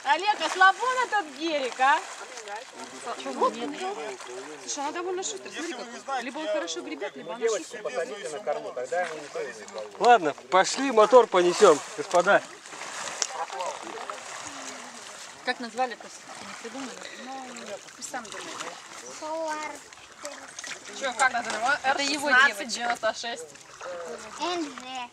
Олег, а слабо на тот берег, а? Слушай, она довольно шустрая. Смотри, как. Либо он хорошо гребет, либо она шустрая. Ладно, пошли, мотор понесем, господа. Как назвали-то? Не придумали? Ну, пусть сам думает. Что, как назвали? Это его девочка. 96. НЖ.